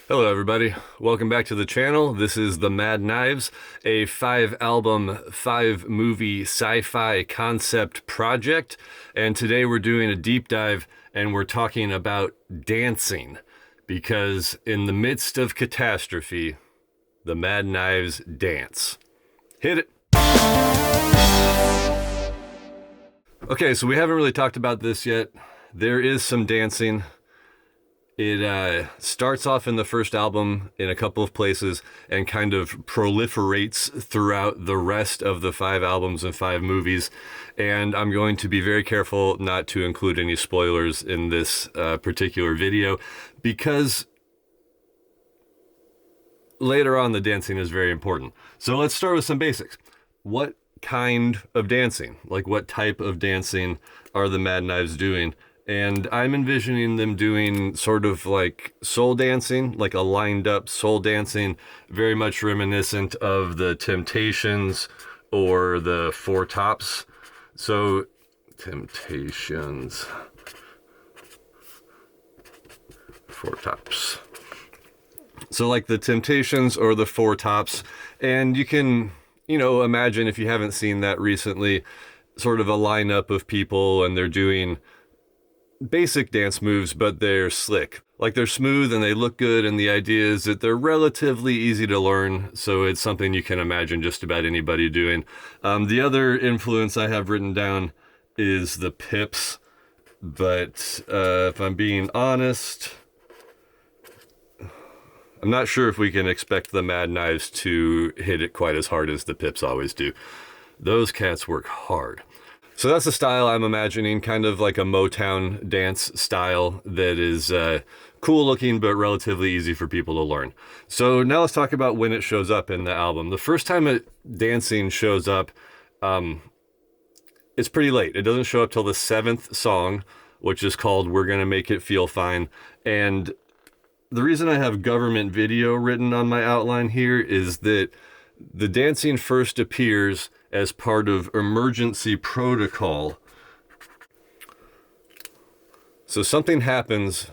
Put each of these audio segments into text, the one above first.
Hello, everybody. Welcome back to the channel. This is The Mad Knives, a 5-album, 5-movie sci-fi concept project. And today we're doing a deep dive and we're talking about dancing. Because in the midst of catastrophe, the Mad Knives dance. Hit it. Okay, so we haven't really talked about this yet. There is some dancing. It starts off in the first album in a couple of places and kind of proliferates throughout the rest of the 5 albums and 5 movies. And I'm going to be very careful not to include any spoilers in this particular video because later on the dancing is very important. So let's start with some basics. What kind of dancing? Like what type of dancing are the Mad Knives doing? And I'm envisioning them doing sort of like soul dancing, like a lined up soul dancing, very much reminiscent of the Temptations or the Four Tops. So, Temptations, Four Tops. So like the Temptations or the Four Tops. And you can, imagine if you haven't seen that recently, sort of a lineup of people and they're doing basic dance moves, but they're slick. Like they're smooth and they look good, and the idea is that they're relatively easy to learn, so it's something you can imagine just about anybody doing. The other influence I have written down is the Pips, but if I'm being honest, I'm not sure if we can expect the Mad Knives to hit it quite as hard as the Pips always do. Those cats work hard. So that's the style I'm imagining, kind of like a Motown dance style that is cool looking but relatively easy for people to learn. So now let's talk about when it shows up in the album. The first time dancing shows up, it's pretty late. It doesn't show up till the 7th song, which is called We're Gonna Make It Feel Fine. And the reason I have government video written on my outline here is that the dancing first appears as part of emergency protocol. So something happens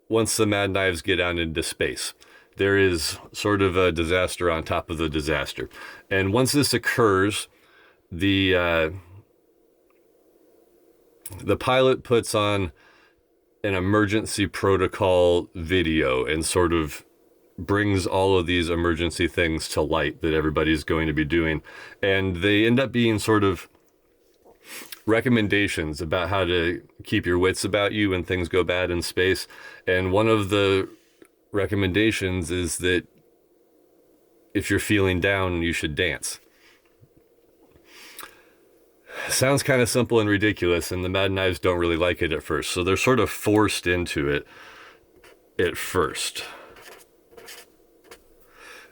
once the Mad Knives get out into space. There is sort of a disaster on top of the disaster. And once this occurs, the pilot puts on an emergency protocol video and sort of brings all of these emergency things to light that everybody's going to be doing. And they end up being sort of recommendations about how to keep your wits about you when things go bad in space. And one of the recommendations is that if you're feeling down, you should dance. Sounds kind of simple and ridiculous, and the Mad Knives don't really like it at first. So they're sort of forced into it at first.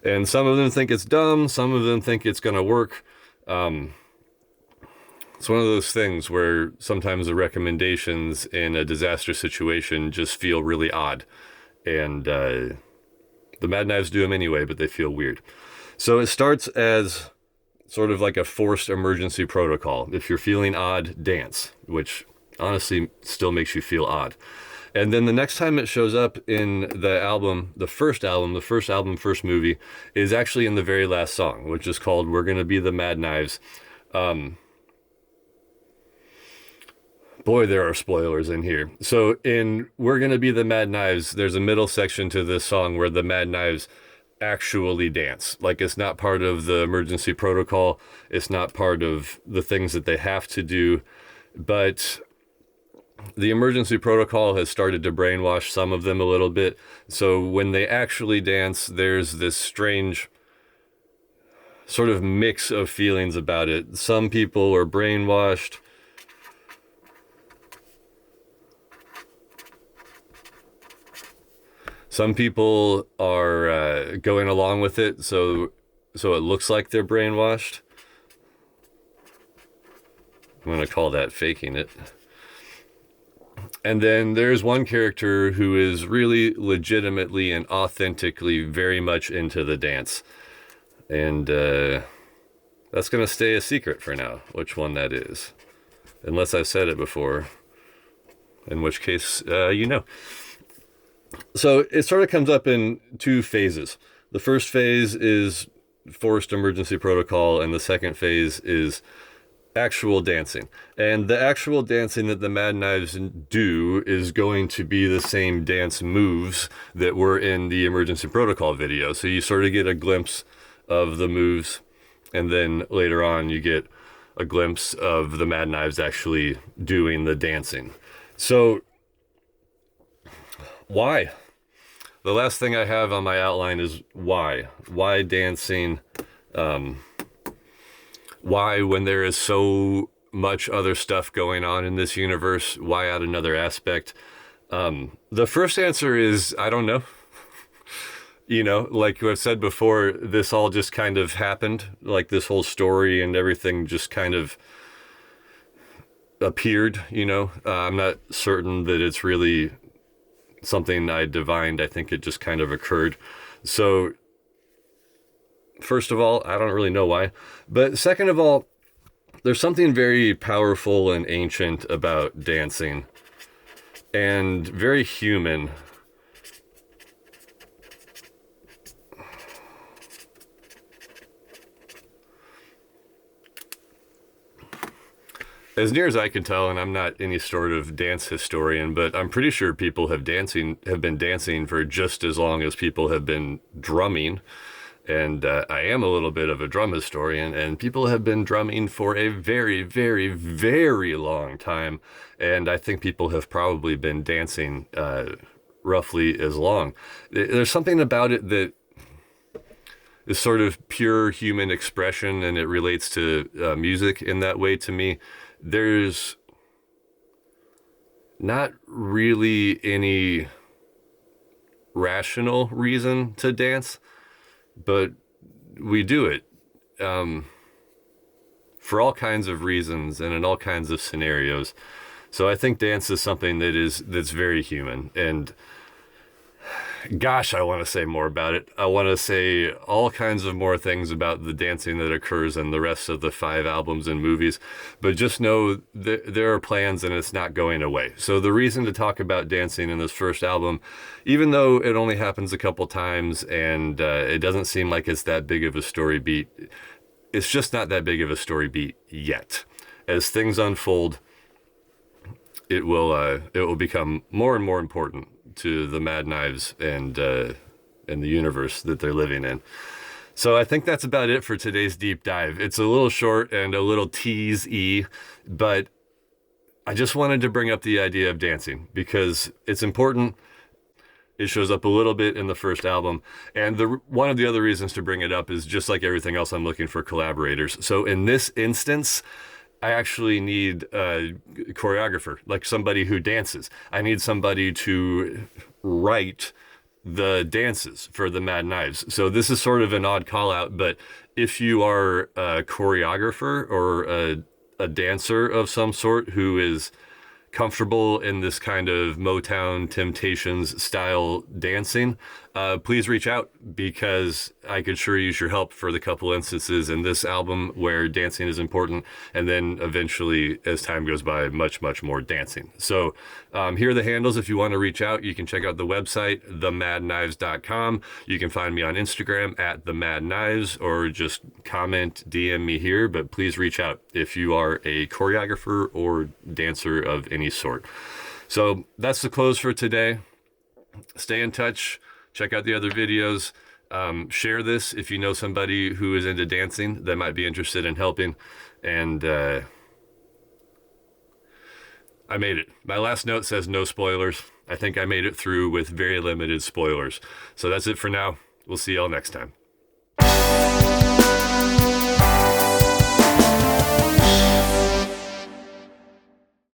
And some of them think it's dumb, some of them think it's going to work. It's one of those things where sometimes the recommendations in a disaster situation just feel really odd. And the Mad Knives do them anyway, but they feel weird. So it starts as sort of like a forced emergency protocol. If you're feeling odd, dance, which honestly still makes you feel odd. And then the next time it shows up in the album, the first first movie, is actually in the very last song, which is called We're Gonna Be the Mad Knives. Boy, there are spoilers in here. So in We're Gonna Be the Mad Knives, there's a middle section to this song where the Mad Knives actually dance. Like it's not part of the emergency protocol. It's not part of the things that they have to do, but the emergency protocol has started to brainwash some of them a little bit. So when they actually dance, there's this strange sort of mix of feelings about it. Some people are brainwashed. Some people are going along with it, so it looks like they're brainwashed. I'm going to call that faking it. And then there's one character who is really legitimately and authentically very much into the dance. And that's going to stay a secret for now, which one that is. Unless I've said it before, in which case, you know. So it sort of comes up in two phases. The first phase is forced emergency protocol, and the second phase is actual dancing. And the actual dancing that the Mad Knives do is going to be the same dance moves that were in the emergency protocol video. So you sort of get a glimpse of the moves, and then later on you get a glimpse of the Mad Knives actually doing the dancing. So why? The last thing I have on my outline is why. Why dancing? Why, when there is so much other stuff going on in this universe, why add another aspect? The first answer is, I don't know. Like I've said before, this all just kind of happened. Like this whole story and everything just kind of appeared, I'm not certain that it's really something I divined. I think it just kind of occurred. So first of all, I don't really know why. But second of all, there's something very powerful and ancient about dancing and very human. As near as I can tell, and I'm not any sort of dance historian, but I'm pretty sure people have been dancing for just as long as people have been drumming. And I am a little bit of a drum historian, and people have been drumming for a very, very, very long time. And I think people have probably been dancing roughly as long. There's something about it that is sort of pure human expression, and it relates to music in that way to me. There's not really any rational reason to dance, but we do it for all kinds of reasons and in all kinds of scenarios. So I think dance is something that's very human. And gosh, I want to say more about it. I want to say all kinds of more things about the dancing that occurs in the rest of the 5 albums and movies, but just know that there are plans and it's not going away. So the reason to talk about dancing in this first album, even though it only happens a couple times and it doesn't seem like it's that big of a story beat, it's just not that big of a story beat yet. As things unfold, it will become more and more important to the Mad Knives and the universe that they're living in. So I think that's about it for today's deep dive. It's a little short and a little tease-y, but I just wanted to bring up the idea of dancing because it's important. It shows up a little bit in the first album. And one of the other reasons to bring it up is just like everything else, I'm looking for collaborators. So in this instance, I actually need a choreographer, like somebody who dances. I need somebody to write the dances for the Mad Knives. So this is sort of an odd call out, but if you are a choreographer or a dancer of some sort who is comfortable in this kind of Motown Temptations style dancing, please reach out because I could sure use your help for the couple instances in this album where dancing is important, and then eventually, as time goes by, much, much more dancing. So here are the handles if you want to reach out. You can check out the website, themadknives.com. You can find me on Instagram at themadknives, or just comment, DM me here, but please reach out if you are a choreographer or dancer of any sort. So that's the close for today. Stay in touch. Check out the other videos. Share this if you know somebody who is into dancing that might be interested in helping. And I made it. My last note says no spoilers. I think I made it through with very limited spoilers. So that's it for now. We'll see y'all next time.